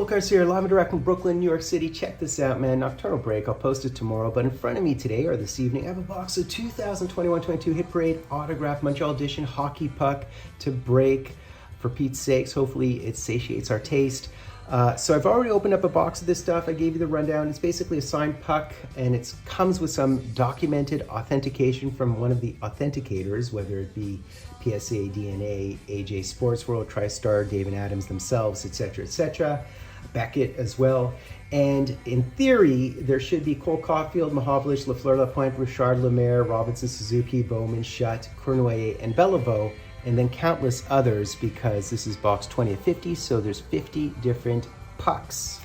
Full Cars here, live and direct from Brooklyn, New York City. Check this out, man. Nocturnal break. I'll post it tomorrow. But in front of me today or this evening, I have a box of 2021-22 Hit Parade Autograph Montreal Edition hockey puck to break. For Pete's sakes, hopefully it satiates our taste. So I've already opened up a box of this stuff. I gave you the rundown. It's basically a signed puck, and it comes with some documented authentication from one of the authenticators, whether it be PSA, DNA, AJ Sports World, TriStar, David Adams themselves, etc., Beckett as well. And in theory, there should be Cole Caulfield, Mahovlich, Lafleur, Lapointe, Richard, Lemaire, Robinson, Suzuki, Bowman, Schutt, Cournoyer, and Beliveau, and then countless others, because this is box 20 of 50, so there's 50 different pucks.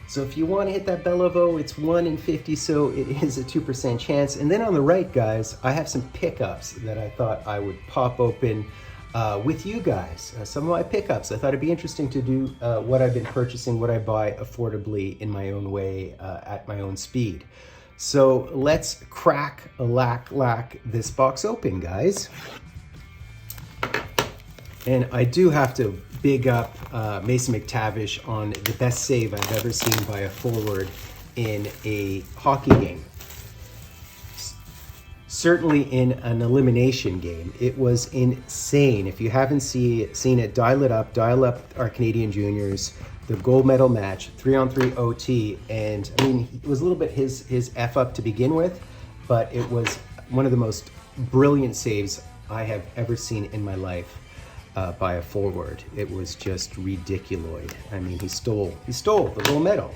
So if you want to hit that Beliveau, it's 1 in 50, so it is a 2% chance. And then on the right, guys, I have some pickups that I thought I would pop open with you guys. Some of my pickups. I thought it'd be interesting to do what I've been purchasing, what I buy affordably in my own way, at my own speed. So let's crack this box open, guys. And I do have to big up Mason McTavish on the best save I've ever seen by a forward in a hockey game. Certainly in an elimination game. It was insane. If you haven't seen it, dial up our Canadian juniors, the gold medal match, 3-on-3 OT. And I mean, it was a little bit his F up to begin with, but it was one of the most brilliant saves I have ever seen in my life. By a forward. It was just ridiculoid. I mean, he stole the gold medal.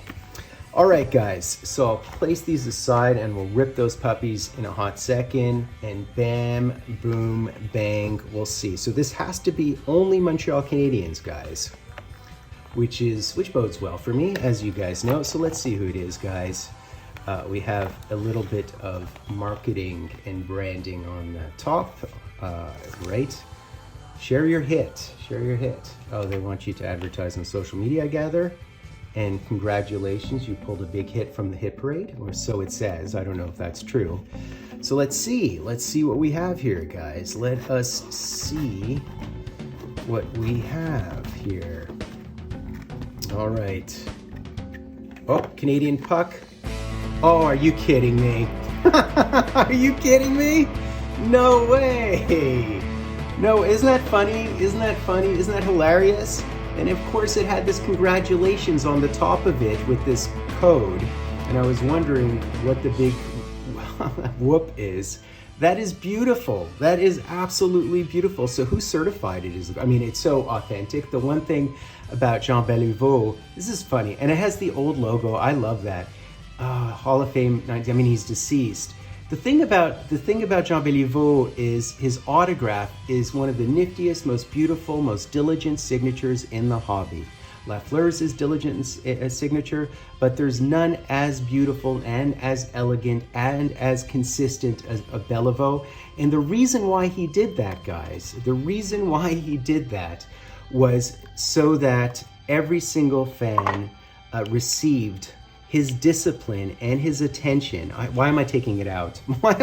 All right, guys, so I'll place these aside and we'll rip those puppies in a hot second, and bam, boom, bang, we'll see. So this has to be only Montreal Canadiens, guys, which bodes well for me, as you guys know. So let's see who it is, guys. We have a little bit of marketing and branding on the top, right? Share your hit. Oh, they want you to advertise on social media, I gather. And congratulations, you pulled a big hit from the Hit Parade, or so it says. I don't know if that's true. So let's see what we have here, guys. Let us see what we have here. All right. Oh, Canadian puck. Oh, are you kidding me? Are you kidding me? No way. No, isn't that funny? Isn't that hilarious? And of course it had this congratulations on the top of it with this code. And I was wondering what the big whoop is. That is beautiful. That is absolutely beautiful. So who certified it? I mean, it's so authentic. The one thing about Jean Beliveau, this is funny, and it has the old logo. I love that. Hall of Fame, I mean, he's deceased. The thing about Jean Beliveau is his autograph is one of the niftiest, most beautiful, most diligent signatures in the hobby. Lafleur's is diligent signature, but there's none as beautiful and as elegant and as consistent as a Beliveau. And the reason why he did that, guys, was so that every single fan received his discipline and his attention. Why am I taking it out? I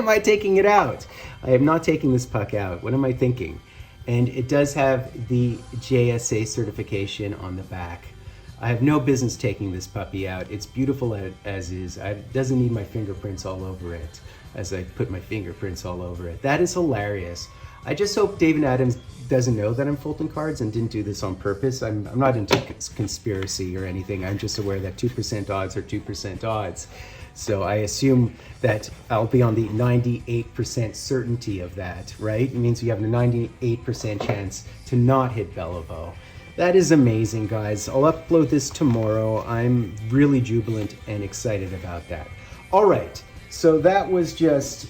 am not taking this puck out. What am I thinking? And it does have the JSA certification on the back. I have no business taking this puppy out. It's beautiful as is. It doesn't need my fingerprints all over it, as I put my fingerprints all over it. That is hilarious. I just hope David Adams doesn't know that I'm Fulton Cards and didn't do this on purpose. I'm not into conspiracy or anything. I'm just aware that 2% odds are 2% odds. So I assume that I'll be on the 98% certainty of that, right? It means you have a 98% chance to not hit Beliveau. That is amazing, guys. I'll upload this tomorrow. I'm really jubilant and excited about that. All right. So that was just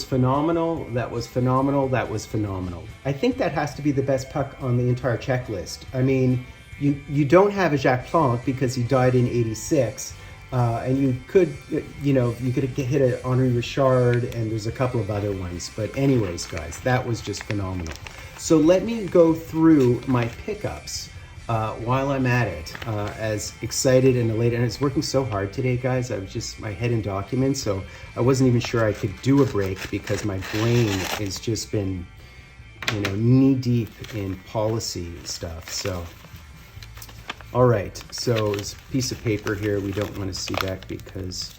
phenomenal. That was phenomenal. I think that has to be the best puck on the entire checklist. I mean, you don't have a Jacques Plante because he died in '86, and you could hit an Henri Richard, and there's a couple of other ones. But anyways, guys, that was just phenomenal. So let me go through my pickups. While I'm at it, as excited and elated, and it's working so hard today, guys. I was just my head in documents, so I wasn't even sure I could do a break because my brain has just been, knee deep in policy stuff. So All right, so this piece of paper here, we don't want to see that because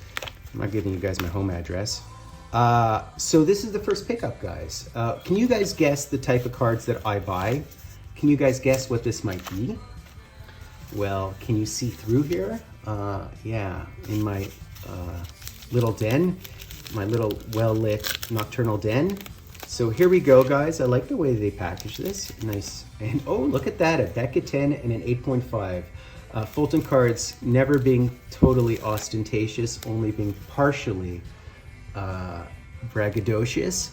I'm not giving you guys my home address. So this is the first pickup, guys. Can you guys guess the type of cards that I buy? Can you guys guess what this might be? Well, can you see through here? Yeah, in my little den, my little well-lit nocturnal den. So here we go, guys. I like the way they package this. Nice. And oh, look at that, a Becca 10 and an 8.5. Fulton cards never being totally ostentatious, only being partially braggadocious.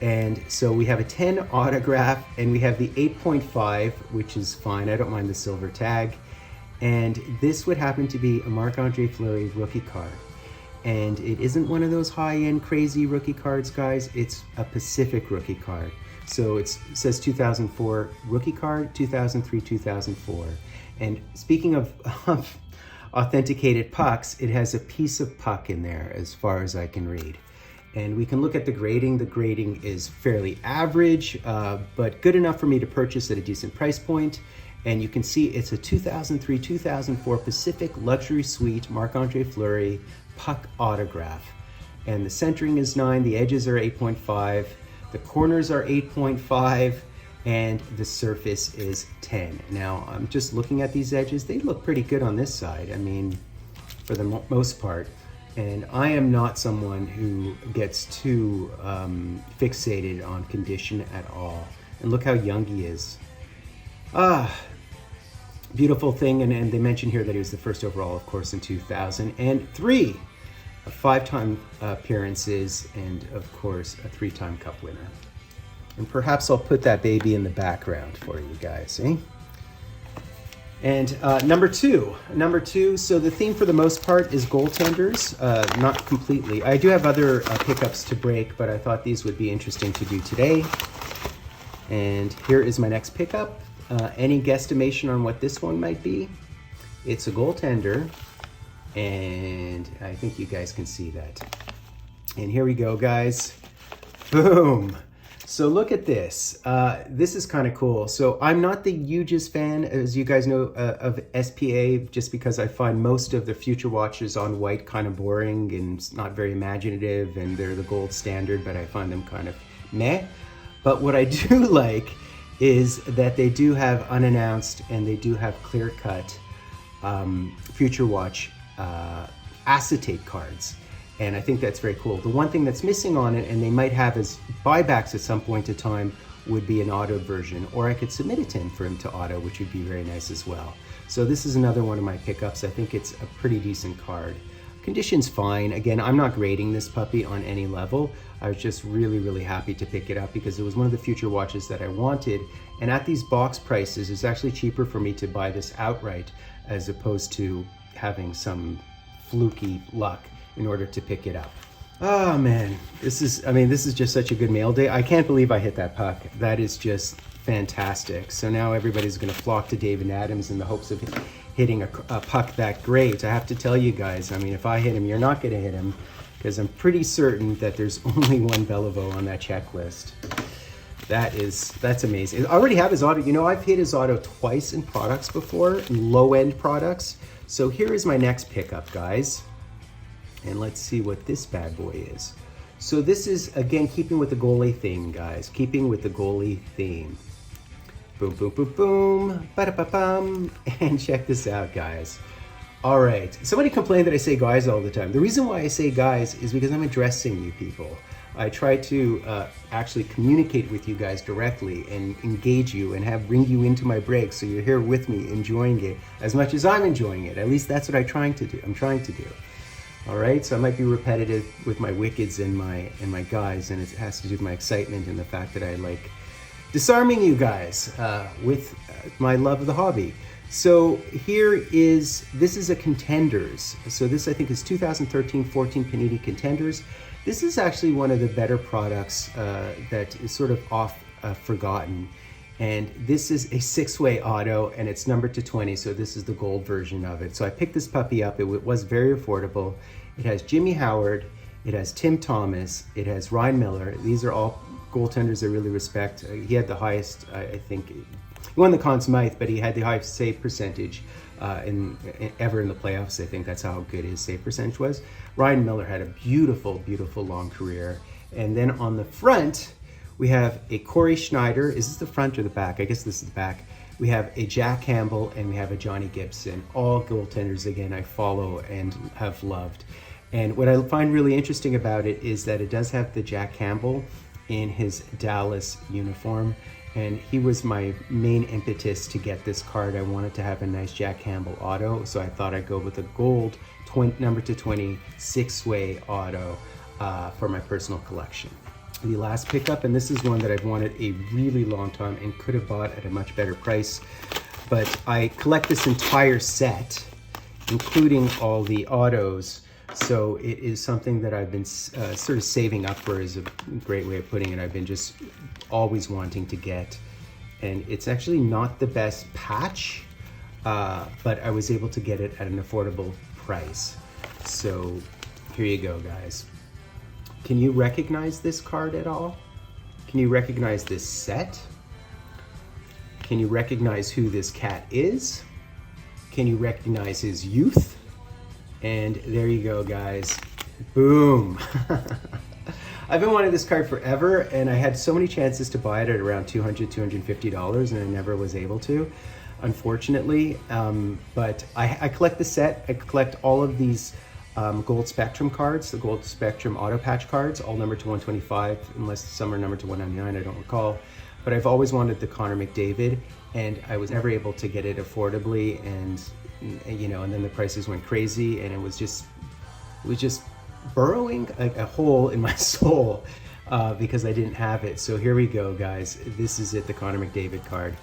And so we have a 10 autograph and we have the 8.5, which is fine. I don't mind the silver tag. And this would happen to be a Marc-Andre Fleury rookie card. And it isn't one of those high-end crazy rookie cards, guys. It's a Pacific rookie card. So it says 2004 rookie card, 2003, 2004. And speaking of authenticated pucks, it has a piece of puck in there as far as I can read. And we can look at the grading. The grading is fairly average, but good enough for me to purchase at a decent price point. And you can see it's a 2003, 2004 Pacific Luxury Suite Marc-Andre Fleury puck autograph. And the centering is 9, the edges are 8.5, the corners are 8.5, and the surface is 10. Now, I'm just looking at these edges. They look pretty good on this side, I mean, for the most part. And I am not someone who gets too fixated on condition at all. And look how young he is. Beautiful thing, and they mention here that he was the first overall, of course, in 2003. 5-time appearances, and of course, a 3-time cup winner. And perhaps I'll put that baby in the background for you guys, eh? And number two, so the theme for the most part is goaltenders, not completely. I do have other pickups to break, but I thought these would be interesting to do today. And here is my next pickup. Any guesstimation on what this one might be? It's a goaltender, and I think you guys can see that. And here we go, guys. Boom. So look at this. This is kind of cool. So I'm not the hugest fan, as you guys know, of SPA, just because I find most of the Future Watches on white kind of boring and not very imaginative, and they're the gold standard, but I find them kind of meh. But what I do like is that they do have unannounced and they do have clear-cut Future Watch acetate cards. And I think that's very cool. The one thing that's missing on it, and they might have as buybacks at some point in time, would be an auto version, or I could submit it to him for him to auto, which would be very nice as well. So this is another one of my pickups. I think it's a pretty decent card. Condition's fine. Again, I'm not grading this puppy on any level. I was just really, really happy to pick it up because it was one of the Future Watches that I wanted. And at these box prices, it's actually cheaper for me to buy this outright as opposed to having some fluky luck in order to pick it up. Oh man, this is just such a good mail day. I can't believe I hit that puck. That is just fantastic. So now everybody's gonna flock to David Adams in the hopes of hitting a puck that great. I have to tell you guys, I mean, if I hit him, you're not gonna hit him, because I'm pretty certain that there's only one Beliveau on that checklist. That's amazing. I already have his auto. You know, I've hit his auto twice in products before, in low-end products. So here is my next pickup, guys. And let's see what this bad boy is. So this is, again, keeping with the goalie theme, guys. Keeping with the goalie theme. Boom, boom, boom, boom. Ba-da-ba-bum. And check this out, guys. All right. Somebody complained that I say guys all the time. The reason why I say guys is because I'm addressing you people. I try to actually communicate with you guys directly and engage you and bring you into my break so you're here with me enjoying it as much as I'm enjoying it. At least that's what I'm trying to do. All right, so I might be repetitive with my wickeds and my guys, and it has to do with my excitement and the fact that I like disarming you guys with my love of the hobby. So this is a Contenders. So this I think is 2013-14 Panini Contenders. This is actually one of the better products that is sort of forgotten. And this is a 6-way auto, and it's numbered to 20, so this is the gold version of it. So I picked this puppy up. It was very affordable. It has Jimmy Howard, it has Tim Thomas, it has Ryan Miller. These are all goaltenders I really respect. He had the highest, I think, he won the Conn Smythe, but he had the highest save percentage ever in the playoffs. I think that's how good his save percentage was. Ryan Miller had a beautiful, beautiful long career. And then on the front, we have a Corey Schneider. Is this the front or the back? I guess this is the back. We have a Jack Campbell and we have a Johnny Gibson. All goaltenders, again, I follow and have loved. And what I find really interesting about it is that it does have the Jack Campbell in his Dallas uniform. And he was my main impetus to get this card. I wanted to have a nice Jack Campbell auto, so I thought I'd go with a gold number 220 6-way auto for my personal collection. The last pickup, and this is one that I've wanted a really long time and could have bought at a much better price, but I collect this entire set, including all the autos. So it is something that I've been sort of saving up for, is a great way of putting it. I've been just always wanting to get, and it's actually not the best patch, but I was able to get it at an affordable price. So here you go, guys. Can you recognize this card at all? Can you recognize this set? Can you recognize who this cat is? Can you recognize his youth? And there you go, guys. Boom. I've been wanting this card forever, and I had so many chances to buy it at around $200, $250, and I never was able to, unfortunately. But I collect the set. I collect all of these Gold Spectrum cards, the Gold Spectrum auto patch cards, all numbered to 125, unless some are numbered to 199, I don't recall. But I've always wanted the Connor McDavid, and I was never able to get it affordably, and and then the prices went crazy, and it was just burrowing a hole in my soul because I didn't have it. So here we go, guys. This is it, the Connor McDavid card.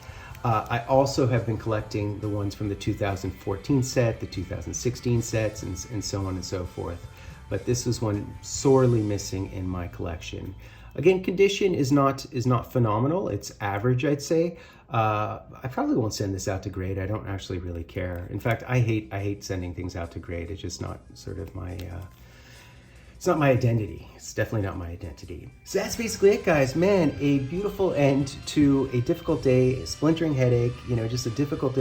I also have been collecting the ones from the 2014 set, the 2016 sets, and so on and so forth. But this was one sorely missing in my collection. Again, condition is not phenomenal. It's average, I'd say. I probably won't send this out to grade. I don't actually really care. In fact, I hate sending things out to grade. It's just not sort of my it's not my identity. It's definitely not my identity. So that's basically it, guys. Man, a beautiful end to a difficult day, a splintering headache, just a difficult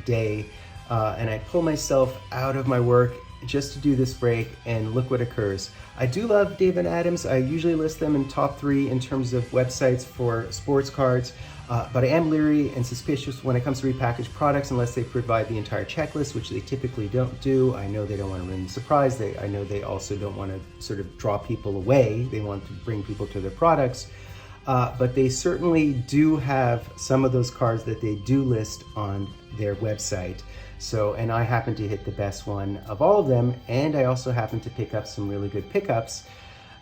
day. And I pull myself out of my work just to do this break, and look what occurs. I do love Dave & Adam's. I usually list them in top 3 in terms of websites for sports cards, but I am leery and suspicious when it comes to repackaged products unless they provide the entire checklist, which they typically don't do. I know they don't want to ruin the surprise. I know they also don't want to sort of draw people away. They want to bring people to their products. But they certainly do have some of those cards that they do list on their website. So, and I happen to hit the best one of all of them, and I also happen to pick up some really good pickups,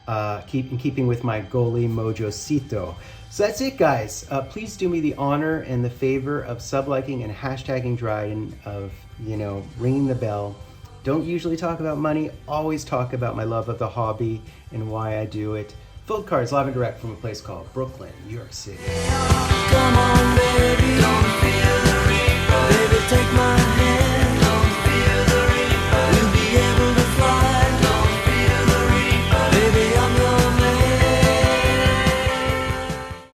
in keeping with my goalie mojocito. So that's it, guys. Please do me the honor and the favor of sub-liking and hashtagging Dryden, of ringing the bell. Don't usually talk about money, always talk about my love of the hobby and why I do it. Filled Cards, live and direct from a place called Brooklyn, New York City. Come on, baby.